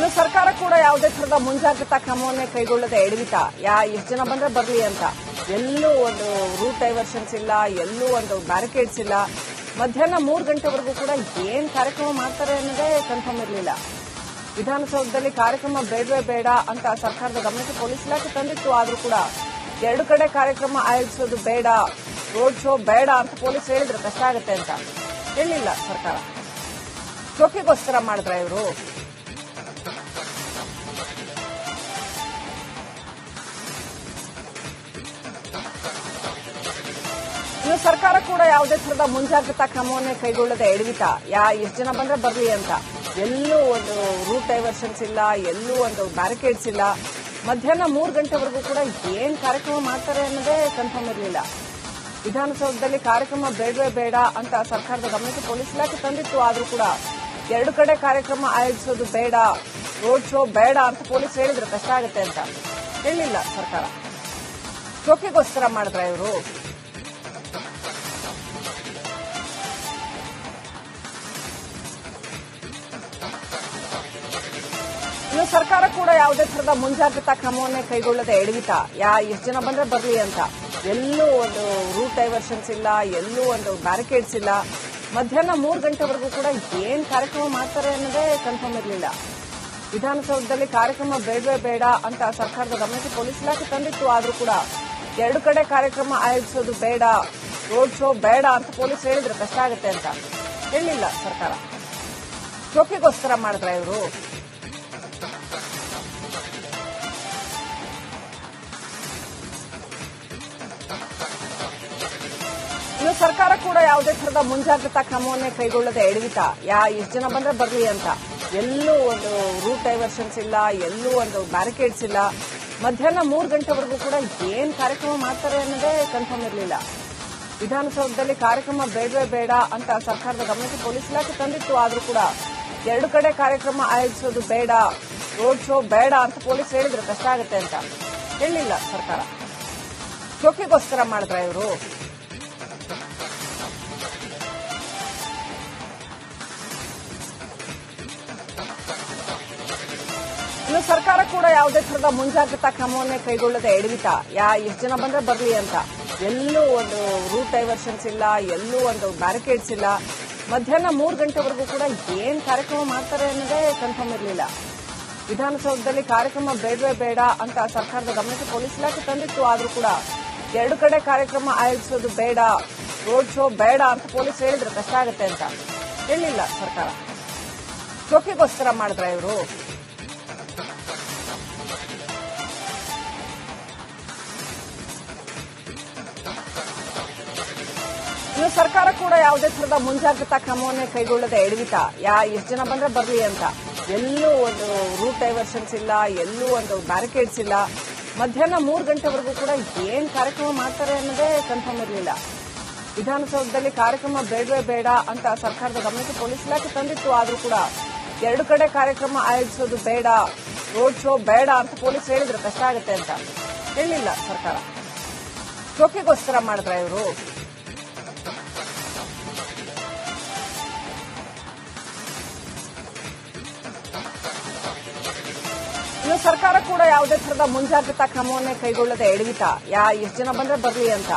ಇನ್ನು ಸರ್ಕಾರ ಕೂಡ ಯಾವುದೇ ತರಹದ ಮುಂಜಾಗ್ರತಾ ಕ್ರಮವನ್ನೇ ಕೈಗೊಳ್ಳದೆ ಎಡವಿತ ಎಷ್ಟು ಜನ ಬಂದ್ರೆ ಬರಲಿ ಅಂತ ಎಲ್ಲೂ ಒಂದು ರೂಟ್ ಡೈವರ್ಷನ್ಸ್ ಇಲ್ಲ, ಎಲ್ಲೂ ಒಂದು ಬ್ಯಾರಿಕೇಡ್ಸ್ ಇಲ್ಲ. ಮಧ್ಯಾಹ್ನ 3 ಗಂಟೆವರೆಗೂ ಕೂಡ ಏನ್ ಕಾರ್ಯಕ್ರಮ ಮಾಡ್ತಾರೆ ಅನ್ನೋದೇ ಕನ್ಫರ್ಮ್ ಇರಲಿಲ್ಲ. ವಿಧಾನಸೌಧದಲ್ಲಿ ಕಾರ್ಯಕ್ರಮ ಬೇಡವೇ ಬೇಡ ಅಂತ ಸರ್ಕಾರದ ಗಮನಕ್ಕೆ ಪೊಲೀಸ್ ಇಲಾಖೆ ತಂದಿತ್ತು. ಆದ್ರೂ ಕೂಡ 2 ಕಡೆ ಕಾರ್ಯಕ್ರಮ ಆಯೋಜಿಸೋದು ಬೇಡ, ರೋಡ್ ಶೋ ಬೇಡ ಅಂತ ಪೊಲೀಸ್ ಹೇಳಿದ್ರು. ಕಷ್ಟ ಆಗುತ್ತೆ ಅಂತ ಹೇಳಿಲ್ಲ ಸರ್ಕಾರ. ಶೋಕಿಗೋಸ್ಕರ ಮಾಡಿದ್ರ ಇವರು? ಇನ್ನು ಸರ್ಕಾರ ಕೂಡ ಯಾವುದೇ ತರಹದ ಮುಂಜಾಗ್ರತಾ ಕ್ರಮವನ್ನೇ ಕೈಗೊಳ್ಳದೆ ಎಡವಿತ ಎಷ್ಟು ಜನ ಬಂದ್ರೆ ಬರಲಿ ಅಂತ ಎಲ್ಲೂ ಒಂದು ರೂಟ್ ಡೈವರ್ಷನ್ಸ್ ಇಲ್ಲ, ಎಲ್ಲೂ ಒಂದು ಬ್ಯಾರಿಕೇಡ್ಸ್ ಇಲ್ಲ. ಮಧ್ಯಾಹ್ನ 3 ಗಂಟೆವರೆಗೂ ಕೂಡ ಏನ್ ಕಾರ್ಯಕ್ರಮ ಮಾಡ್ತಾರೆ ಅನ್ನೋದೇ ಕನ್ಫರ್ಮ್ ಇರಲಿಲ್ಲ. ವಿಧಾನಸೌಧದಲ್ಲಿ ಕಾರ್ಯಕ್ರಮ ಬೇಡವೇ ಬೇಡ ಅಂತ ಸರ್ಕಾರದ ಗಮನಕ್ಕೆ ಪೊಲೀಸ್ ಇಲಾಖೆ ತಂದಿತ್ತು. ಆದ್ರೂ ಕೂಡ 2 ಕಡೆ ಕಾರ್ಯಕ್ರಮ ಆಯೋಜಿಸೋದು ಬೇಡ, ರೋಡ್ ಶೋ ಬೇಡ ಅಂತ ಪೊಲೀಸ್ ಹೇಳಿದ್ರು. ಕಷ್ಟ ಆಗುತ್ತೆ ಅಂತ ಹೇಳಿಲ್ಲ ಸರ್ಕಾರ. ಶೋಕಿಗೋಸ್ಕರ ಮಾಡಿದ್ರ ಇವರು? ಇನ್ನು ಸರ್ಕಾರ ಕೂಡ ಯಾವುದೇ ತರಹದ ಮುಂಜಾಗ್ರತಾ ಕ್ರಮವನ್ನೇ ಕೈಗೊಳ್ಳದೆ ಎಡವಿತ ಎಷ್ಟು ಜನ ಬಂದ್ರೆ ಬರಲಿ ಅಂತ ಎಲ್ಲೂ ಒಂದು ರೂಟ್ ಡೈವರ್ಷನ್ಸ್ ಇಲ್ಲ, ಎಲ್ಲೂ ಒಂದು ಬ್ಯಾರಿಕೇಡ್ಸ್ ಇಲ್ಲ. ಮಧ್ಯಾಹ್ನ 3 ಗಂಟೆವರೆಗೂ ಕೂಡ ಏನ್ ಕಾರ್ಯಕ್ರಮ ಮಾಡ್ತಾರೆ ಅನ್ನೋದೇ ಕನ್ಫರ್ಮ್ ಇರಲಿಲ್ಲ. ವಿಧಾನಸೌಧದಲ್ಲಿ ಕಾರ್ಯಕ್ರಮ ಬೇಡವೇ ಬೇಡ ಅಂತ ಸರ್ಕಾರದ ಗಮನಕ್ಕೆ ಪೊಲೀಸ್ ಇಲಾಖೆ ತಂದಿತ್ತು. ಆದ್ರೂ ಕೂಡ 2 ಕಡೆ ಕಾರ್ಯಕ್ರಮ ಆಯೋಜಿಸೋದು ಬೇಡ, ರೋಡ್ ಶೋ ಬೇಡ ಅಂತ ಪೊಲೀಸ್ ಹೇಳಿದ್ರು. ಕಷ್ಟ ಆಗುತ್ತೆ ಅಂತ ಹೇಳಿಲ್ಲ ಸರ್ಕಾರ. ಶೋಕಿಗೋಸ್ಕರ ಮಾಡಿದ್ರ ಇವರು? ಇನ್ನು ಸರ್ಕಾರ ಕೂಡ ಯಾವುದೇ ತರಹದ ಮುಂಜಾಗ್ರತಾ ಕ್ರಮವನ್ನೇ ಕೈಗೊಳ್ಳದೆ ಎಡವಿತ ಎಷ್ಟು ಜನ ಬಂದ್ರೆ ಬರಲಿ ಅಂತ ಎಲ್ಲೂ ಒಂದು ರೂಟ್ ಡೈವರ್ಷನ್ಸ್ ಇಲ್ಲ, ಎಲ್ಲೂ ಒಂದು ಬ್ಯಾರಿಕೇಡ್ಸ್ ಇಲ್ಲ. ಮಧ್ಯಾಹ್ನ 3 ಗಂಟೆವರೆಗೂ ಕೂಡ ಏನ್ ಕಾರ್ಯಕ್ರಮ ಮಾಡ್ತಾರೆ ಅನ್ನೋದೇ ಕನ್ಫರ್ಮ್ ಇರಲಿಲ್ಲ. ವಿಧಾನಸೌಧದಲ್ಲಿ ಕಾರ್ಯಕ್ರಮ ಬೇಡವೇ ಬೇಡ ಅಂತ ಸರ್ಕಾರದ ಗಮನಕ್ಕೆ ಪೊಲೀಸ್ ಇಲಾಖೆ ತಂದಿತ್ತು. ಆದ್ರೂ ಕೂಡ 2 ಕಡೆ ಕಾರ್ಯಕ್ರಮ ಆಯೋಜಿಸೋದು ಬೇಡ, ರೋಡ್ ಶೋ ಬೇಡ ಅಂತ ಪೊಲೀಸ್ ಹೇಳಿದ್ರು. ಕಷ್ಟ ಆಗುತ್ತೆ ಅಂತ ಹೇಳಿಲ್ಲ ಸರ್ಕಾರ. ಶೋಕಿಗೋಸ್ಕರ ಮಾಡಿದ್ರ ಇವರು? ಇನ್ನು ಸರ್ಕಾರ ಕೂಡ ಯಾವುದೇ ತರಹದ ಮುಂಜಾಗ್ರತಾ ಕ್ರಮವನ್ನೇ ಕೈಗೊಳ್ಳದೆ ಎಡವಿತ ಎಷ್ಟು ಜನ ಬಂದ್ರೆ ಬರಲಿ ಅಂತ ಎಲ್ಲೂ ಒಂದು ರೂಟ್ ಡೈವರ್ಷನ್ಸ್ ಇಲ್ಲ, ಎಲ್ಲೂ ಒಂದು ಬ್ಯಾರಿಕೇಡ್ಸ್ ಇಲ್ಲ. ಮಧ್ಯಾಹ್ನ 3 ಗಂಟೆವರೆಗೂ ಕೂಡ ಏನ್ ಕಾರ್ಯಕ್ರಮ ಮಾಡ್ತಾರೆ ಅನ್ನೋದೇ ಕನ್ಫರ್ಮ್ ಇರಲಿಲ್ಲ. ವಿಧಾನಸೌಧದಲ್ಲಿ ಕಾರ್ಯಕ್ರಮ ಬೇಡವೇ ಬೇಡ ಅಂತ ಸರ್ಕಾರದ ಗಮನಕ್ಕೆ ಪೊಲೀಸ್ ಇಲಾಖೆ ತಂದಿತ್ತು. ಆದ್ರೂ ಕೂಡ 2 ಕಡೆ ಕಾರ್ಯಕ್ರಮ ಆಯೋಜಿಸೋದು ಬೇಡ, ರೋಡ್ ಶೋ ಬೇಡ ಅಂತ ಪೊಲೀಸ್ ಹೇಳಿದ್ರು. ಕಷ್ಟ ಆಗುತ್ತೆ ಅಂತ ಹೇಳಿಲ್ಲ ಸರ್ಕಾರ. ಶೋಕಿಗೋಸ್ಕರ ಮಾಡಿದ್ರ ಇವರು? ಇನ್ನು ಸರ್ಕಾರ ಕೂಡ ಯಾವುದೇ ತರಹದ ಮುಂಜಾಗ್ರತಾ ಕ್ರಮವನ್ನೇ ಕೈಗೊಳ್ಳದೆ ಎಡವಿತ ಎಷ್ಟು ಜನ ಬಂದ್ರೆ ಬರಲಿ ಅಂತ ಎಲ್ಲೂ ಒಂದು ರೂಟ್ ಡೈವರ್ಷನ್ಸ್ ಇಲ್ಲ, ಎಲ್ಲೂ ಒಂದು ಬ್ಯಾರಿಕೇಡ್ಸ್ ಇಲ್ಲ. ಮಧ್ಯಾಹ್ನ 3 ಗಂಟೆವರೆಗೂ ಕೂಡ ಏನ್ ಕಾರ್ಯಕ್ರಮ ಮಾಡ್ತಾರೆ ಅನ್ನೋದೇ ಕನ್ಫರ್ಮ್ ಇರಲಿಲ್ಲ. ವಿಧಾನಸೌಧದಲ್ಲಿ ಕಾರ್ಯಕ್ರಮ ಬೇಡವೇ ಬೇಡ ಅಂತ ಸರ್ಕಾರದ ಗಮನಕ್ಕೆ ಪೊಲೀಸ್ ಇಲಾಖೆ ತಂದಿತ್ತು. ಆದ್ರೂ ಕೂಡ 2 ಕಡೆ ಕಾರ್ಯಕ್ರಮ ಆಯೋಜಿಸೋದು ಬೇಡ, ರೋಡ್ ಶೋ ಬೇಡ ಅಂತ ಪೊಲೀಸ್ ಹೇಳಿದ್ರು. ಕಷ್ಟ ಆಗುತ್ತೆ ಅಂತ ಹೇಳಿಲ್ಲ ಸರ್ಕಾರ. ಶೋಕಿಗೋಸ್ಕರ ಮಾಡಿದ್ರ ಇವರು? ಇನ್ನು ಸರ್ಕಾರ ಕೂಡ ಯಾವುದೇ ತರಹದ ಮುಂಜಾಗ್ರತಾ ಕ್ರಮವನ್ನೇ ಕೈಗೊಳ್ಳದೆ ಎಡವಿತ ಎಷ್ಟು ಜನ ಬಂದ್ರೆ ಬರಲಿ ಅಂತ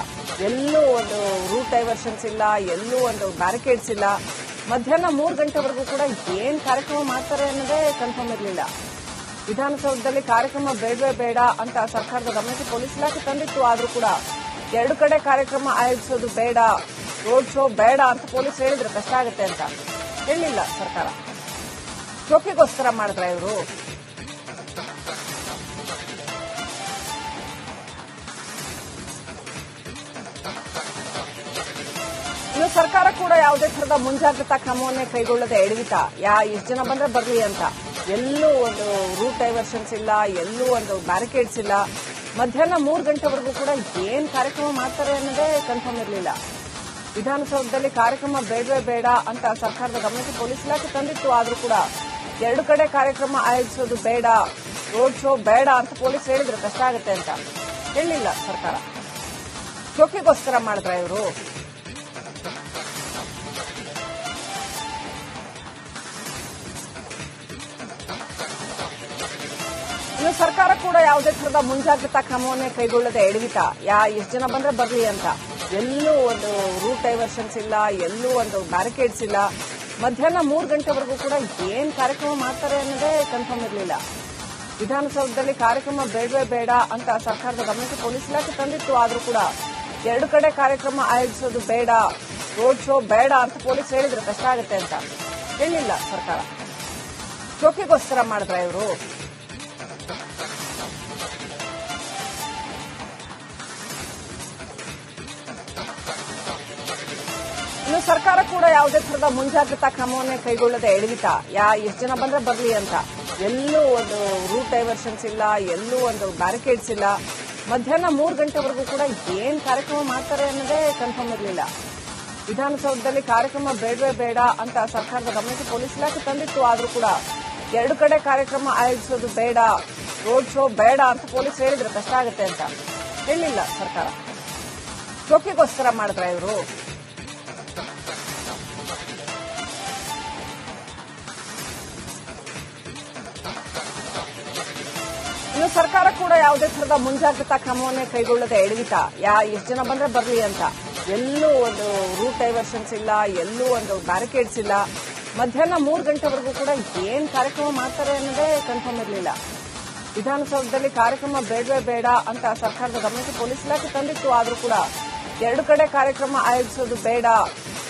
ಎಲ್ಲೂ ಒಂದು ರೂಟ್ ಡೈವರ್ಷನ್ಸ್ ಇಲ್ಲ, ಎಲ್ಲೂ ಒಂದು ಬ್ಯಾರಿಕೇಡ್ಸ್ ಇಲ್ಲ. ಮಧ್ಯಾಹ್ನ 3 ಗಂಟೆವರೆಗೂ ಕೂಡ ಏನ್ ಕಾರ್ಯಕ್ರಮ ಮಾಡ್ತಾರೆ ಅನ್ನೋದೇ ಕನ್ಫರ್ಮ್ ಇರಲಿಲ್ಲ. ವಿಧಾನಸೌಧದಲ್ಲಿ ಕಾರ್ಯಕ್ರಮ ಬೇಡವೇ ಬೇಡ ಅಂತ ಸರ್ಕಾರದ ಗಮನಕ್ಕೆ ಪೊಲೀಸ್ ಇಲಾಖೆ ತಂದಿತ್ತು. ಆದ್ರೂ ಕೂಡ 2 ಕಡೆ ಕಾರ್ಯಕ್ರಮ ಆಯೋಜಿಸೋದು ಬೇಡ, ರೋಡ್ ಶೋ ಬೇಡ ಅಂತ ಪೊಲೀಸ್ ಹೇಳಿದ್ರು. ಕಷ್ಟ ಆಗುತ್ತೆ ಅಂತ ಹೇಳಿಲ್ಲ ಸರ್ಕಾರ. ಶೋಕಿಗೋಸ್ಕರ ಮಾಡಿದ್ರ ಇವರು? ಇನ್ನು ಸರ್ಕಾರ ಕೂಡ ಯಾವುದೇ ತರಹದ ಮುಂಜಾಗ್ರತಾ ಕ್ರಮವನ್ನೇ ಕೈಗೊಳ್ಳದೆ ಎಡವಿತ ಎಷ್ಟು ಜನ ಬಂದ್ರೆ ಬರಲಿ ಅಂತ ಎಲ್ಲೂ ಒಂದು ರೂಟ್ ಡೈವರ್ಷನ್ಸ್ ಇಲ್ಲ, ಎಲ್ಲೂ ಒಂದು ಬ್ಯಾರಿಕೇಡ್ಸ್ ಇಲ್ಲ. ಮಧ್ಯಾಹ್ನ 3 ಗಂಟೆವರೆಗೂ ಕೂಡ ಏನ್ ಕಾರ್ಯಕ್ರಮ ಮಾಡ್ತಾರೆ ಅನ್ನೋದೇ ಕನ್ಫರ್ಮ್ ಇರಲಿಲ್ಲ. ವಿಧಾನಸೌಧದಲ್ಲಿ ಕಾರ್ಯಕ್ರಮ ಬೇಡವೇ ಬೇಡ ಅಂತ ಸರ್ಕಾರದ ಗಮನಕ್ಕೆ ಪೊಲೀಸ್ ಇಲಾಖೆ ತಂದಿತ್ತು. ಆದ್ರೂ ಕೂಡ 2 ಕಡೆ ಕಾರ್ಯಕ್ರಮ ಆಯೋಜಿಸೋದು ಬೇಡ, ರೋಡ್ ಶೋ ಬೇಡ ಅಂತ ಪೊಲೀಸ್ ಹೇಳಿದ್ರು. ಕಷ್ಟ ಆಗುತ್ತೆ ಅಂತ ಹೇಳಿಲ್ಲ ಸರ್ಕಾರ. ಶೋಕಿಗೋಸ್ಕರ ಮಾಡಿದ್ರ ಇವರು? ಇನ್ನು ಸರ್ಕಾರ ಕೂಡ ಯಾವುದೇ ತರಹದ ಮುಂಜಾಗ್ರತಾ ಕ್ರಮವನ್ನೇ ಕೈಗೊಳ್ಳದೆ ಎಡವಿತ ಎಷ್ಟು ಜನ ಬಂದ್ರೆ ಬರ್ಲಿ ಅಂತ ಎಲ್ಲೂ ಒಂದು ರೂಟ್ ಡೈವರ್ಷನ್ಸ್ ಇಲ್ಲ, ಎಲ್ಲೂ ಒಂದು ಬ್ಯಾರಿಕೇಡ್ಸ್ ಇಲ್ಲ. ಮಧ್ಯಾಹ್ನ 3 ಗಂಟೆವರೆಗೂ ಕೂಡ ಏನ್ ಕಾರ್ಯಕ್ರಮ ಮಾಡ್ತಾರೆ ಅನ್ನೋದೇ ಕನ್ಫರ್ಮ್ ಇರಲಿಲ್ಲ. ವಿಧಾನಸೌಧದಲ್ಲಿ ಕಾರ್ಯಕ್ರಮ ಬೇಡವೇ ಬೇಡ ಅಂತ ಸರ್ಕಾರದ ಗಮನಕ್ಕೆ ಪೊಲೀಸ್ ಇಲಾಖೆ ತಂದಿತ್ತು. ಆದ್ರೂ ಕೂಡ 2 ಕಡೆ ಕಾರ್ಯಕ್ರಮ ಆಯೋಜಿಸೋದು ಬೇಡ, ರೋಡ್ ಶೋ ಬೇಡ ಅಂತ ಪೊಲೀಸ್ ಹೇಳಿದ್ರು. ಕಷ್ಟ ಆಗುತ್ತೆ ಅಂತ ಹೇಳಿಲ್ಲ ಸರ್ಕಾರ. ಶೋಕಿಗೋಸ್ಕರ ಮಾಡಿದ್ರ ಇವರು? ಇನ್ನು ಸರ್ಕಾರ ಕೂಡ ಯಾವುದೇ ತರಹದ ಮುಂಜಾಗ್ರತಾ ಕ್ರಮವನ್ನೇ ಕೈಗೊಳ್ಳದೆ ಎಡವಿತ ಎಷ್ಟು ಜನ ಬಂದ್ರೆ ಬರ್ಲಿ ಅಂತ ಎಲ್ಲೂ ಒಂದು ರೂಟ್ ಡೈವರ್ಷನ್ಸ್ ಇಲ್ಲ, ಎಲ್ಲೂ ಒಂದು ಬ್ಯಾರಿಕೇಡ್ಸ್ ಇಲ್ಲ. ಮಧ್ಯಾಹ್ನ 3 ಗಂಟೆವರೆಗೂ ಕೂಡ ಏನ್ ಕಾರ್ಯಕ್ರಮ ಮಾಡ್ತಾರೆ ಅನ್ನೋದೇ ಕನ್ಫರ್ಮ್ ಇರಲಿಲ್ಲ. ವಿಧಾನಸೌಧದಲ್ಲಿ ಕಾರ್ಯಕ್ರಮ ಬೇಡವೇ ಬೇಡ ಅಂತ ಸರ್ಕಾರದ ಗಮನಕ್ಕೆ ಪೊಲೀಸ್ ಇಲಾಖೆ ತಂದಿತ್ತು. ಆದ್ರೂ ಕೂಡ 2 ಕಡೆ ಕಾರ್ಯಕ್ರಮ ಆಯೋಜಿಸೋದು ಬೇಡ, ರೋಡ್ ಶೋ ಬೇಡ ಅಂತ ಪೊಲೀಸ್ ಹೇಳಿದ್ರು. ಕಷ್ಟ ಆಗುತ್ತೆ ಅಂತ ಹೇಳಿಲ್ಲ ಸರ್ಕಾರ. ಶೋಕಿಗೋಸ್ಕರ ಮಾಡಿದ್ರ ಇವರು? ಇನ್ನು ಸರ್ಕಾರ ಕೂಡ ಯಾವುದೇ ತರಹದ ಮುಂಜಾಗ್ರತಾ ಕ್ರಮವನ್ನೇ ಕೈಗೊಳ್ಳದೆ ಎಡವಿತ ಎಷ್ಟು ಜನ ಬಂದ್ರೆ ಬರ್ಲಿ ಅಂತ ಎಲ್ಲೂ ಒಂದು ರೂಟ್ ಡೈವರ್ಷನ್ಸ್ ಇಲ್ಲ, ಎಲ್ಲೂ ಒಂದು ಬ್ಯಾರಿಕೇಡ್ಸ್ ಇಲ್ಲ. ಮಧ್ಯಾಹ್ನ 3 ಗಂಟೆವರೆಗೂ ಕೂಡ ಏನ್ ಕಾರ್ಯಕ್ರಮ ಮಾಡ್ತಾರೆ ಅನ್ನೋದೇ ಕನ್ಫರ್ಮ್ ಇರಲಿಲ್ಲ. ವಿಧಾನಸೌಧದಲ್ಲಿ ಕಾರ್ಯಕ್ರಮ ಬೇಡವೇ ಬೇಡ ಅಂತ ಸರ್ಕಾರದ ಗಮನಕ್ಕೆ ಪೊಲೀಸ್ ಇಲಾಖೆ ತಂದಿತ್ತು. ಆದ್ರೂ ಕೂಡ 2 ಕಡೆ ಕಾರ್ಯಕ್ರಮ ಆಯೋಜಿಸೋದು ಬೇಡ,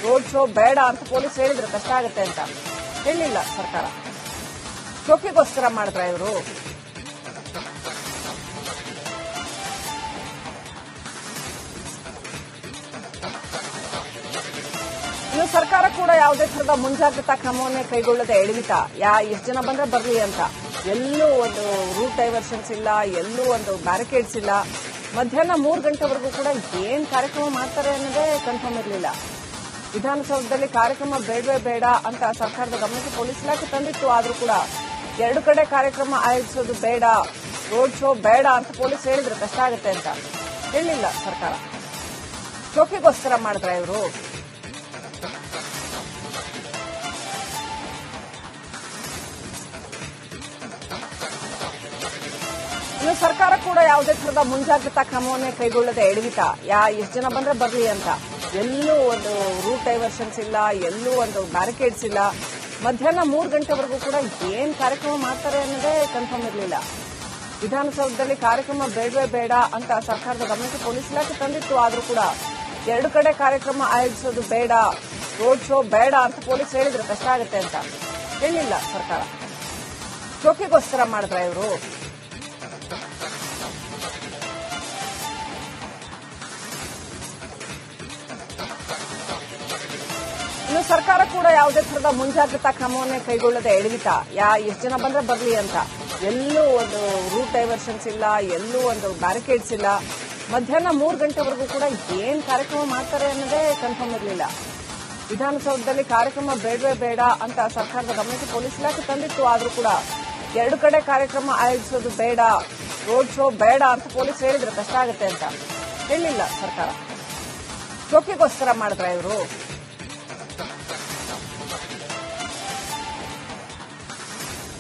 ರೋಡ್ ಶೋ ಬೇಡ ಅಂತ ಪೊಲೀಸ್ ಹೇಳಿದ್ರು. ಕಷ್ಟ ಆಗುತ್ತೆ ಅಂತ ಹೇಳಿಲ್ಲ ಸರ್ಕಾರ. ಶೋಕಿಗೋಸ್ಕರ ಮಾಡಿದ್ರ ಇವರು? ಇನ್ನು ಸರ್ಕಾರ ಕೂಡ ಯಾವುದೇ ತರಹದ ಮುಂಜಾಗ್ರತಾ ಕ್ರಮವನ್ನೇ ಕೈಗೊಳ್ಳದೆ ಎಡವಿತ ಎಷ್ಟು ಜನ ಬಂದ್ರೆ ಬರ್ಲಿ ಅಂತ ಎಲ್ಲೂ ಒಂದು ರೂಟ್ ಡೈವರ್ಷನ್ಸ್ ಇಲ್ಲ, ಎಲ್ಲೂ ಒಂದು ಬ್ಯಾರಿಕೇಡ್ಸ್ ಇಲ್ಲ. ಮಧ್ಯಾಹ್ನ 3 ಗಂಟೆವರೆಗೂ ಕೂಡ ಏನ್ ಕಾರ್ಯಕ್ರಮ ಮಾಡ್ತಾರೆ ಅನ್ನೋದೇ ಕನ್ಫರ್ಮ್ ಇರಲಿಲ್ಲ. ವಿಧಾನಸೌಧದಲ್ಲಿ ಕಾರ್ಯಕ್ರಮ ಬೇಡವೇ ಬೇಡ ಅಂತ ಸರ್ಕಾರದ ಗಮನಕ್ಕೆ ಪೊಲೀಸ್ ಇಲಾಖೆ ತಂದಿತ್ತು. ಆದ್ರೂ ಕೂಡ 2 ಕಡೆ ಕಾರ್ಯಕ್ರಮ ಆಯೋಜಿಸೋದು ಬೇಡ, ರೋಡ್ ಶೋ ಬೇಡ ಅಂತ ಪೊಲೀಸ್ ಹೇಳಿದ್ರು. ಕಷ್ಟ ಆಗುತ್ತೆ ಅಂತ ಹೇಳಿಲ್ಲ ಸರ್ಕಾರ. ಶೋಕಿಗೋಸ್ಕರ ಮಾಡಿದ್ರ ಇವರು? ಇನ್ನು ಸರ್ಕಾರ ಕೂಡ ಯಾವುದೇ ತರಹದ ಮುಂಜಾಗ್ರತಾ ಕ್ರಮವನ್ನೇ ಕೈಗೊಳ್ಳದೆ ಎಡವಿತ ಎಷ್ಟು ಜನ ಬಂದ್ರೆ ಬರ್ಲಿ ಅಂತ ಎಲ್ಲೂ ಒಂದು ರೂಟ್ ಡೈವರ್ಷನ್ಸ್ ಇಲ್ಲ, ಎಲ್ಲೂ ಒಂದು ಬ್ಯಾರಿಕೇಡ್ಸ್ ಇಲ್ಲ. ಮಧ್ಯಾಹ್ನ 3 ಗಂಟೆವರೆಗೂ ಕೂಡ ಏನ್ ಕಾರ್ಯಕ್ರಮ ಮಾಡ್ತಾರೆ ಅನ್ನೋದೇ ಕನ್ಫರ್ಮ್ ಇರಲಿಲ್ಲ. ವಿಧಾನಸೌಧದಲ್ಲಿ ಕಾರ್ಯಕ್ರಮ ಬೇಡವೇ ಬೇಡ ಅಂತ ಸರ್ಕಾರದ ಗಮನಕ್ಕೆ ಪೊಲೀಸ್ ಇಲಾಖೆ ತಂದಿತ್ತು. ಆದ್ರೂ ಕೂಡ 2 ಕಡೆ ಕಾರ್ಯಕ್ರಮ ಆಯೋಜಿಸೋದು ಬೇಡ, ರೋಡ್ ಶೋ ಬೇಡ ಅಂತ ಪೊಲೀಸ್ ಹೇಳಿದ್ರು. ಕಷ್ಟ ಆಗುತ್ತೆ ಅಂತ ಹೇಳಿಲ್ಲ ಸರ್ಕಾರ. ಶೋಕಿಗೋಸ್ಕರ ಮಾಡಿದ್ರ ಇವರು? ಇನ್ನು ಸರ್ಕಾರ ಕೂಡ ಯಾವುದೇ ತರಹದ ಮುಂಜಾಗ್ರತಾ ಕ್ರಮವನ್ನೇ ಕೈಗೊಳ್ಳದೆ ಎಡವಿತ ಎಷ್ಟು ಜನ ಬಂದ್ರೆ ಬರ್ಲಿ ಅಂತ ಎಲ್ಲೂ ಒಂದು ರೂಟ್ ಡೈವರ್ಷನ್ಸ್ ಇಲ್ಲ, ಎಲ್ಲೂ ಒಂದು ಬ್ಯಾರಿಕೇಡ್ಸ್ ಇಲ್ಲ. ಮಧ್ಯಾಹ್ನ 3 ಗಂಟೆವರೆಗೂ ಕೂಡ ಏನ್ ಕಾರ್ಯಕ್ರಮ ಮಾಡ್ತಾರೆ ಅನ್ನೋದೇ ಕನ್ಫರ್ಮ್ ಇರಲಿಲ್ಲ. ವಿಧಾನಸೌಧದಲ್ಲಿ ಕಾರ್ಯಕ್ರಮ ಬೇಡವೇ ಬೇಡ ಅಂತ ಸರ್ಕಾರದ ಗಮನಕ್ಕೆ ಪೊಲೀಸ್ ಇಲಾಖೆ ತಂದಿತ್ತು. ಆದ್ರೂ ಕೂಡ 2 ಕಡೆ ಕಾರ್ಯಕ್ರಮ ಆಯೋಜಿಸೋದು ಬೇಡ, ರೋಡ್ ಶೋ ಬೇಡ ಅಂತ ಪೊಲೀಸ್ ಹೇಳಿದ್ರು. ಕಷ್ಟ ಆಗುತ್ತೆ ಅಂತ ಹೇಳಿಲ್ಲ ಸರ್ಕಾರ. ಶೋಕಿಗೋಸ್ಕರ ಮಾಡಿದ್ರ ಇವರು?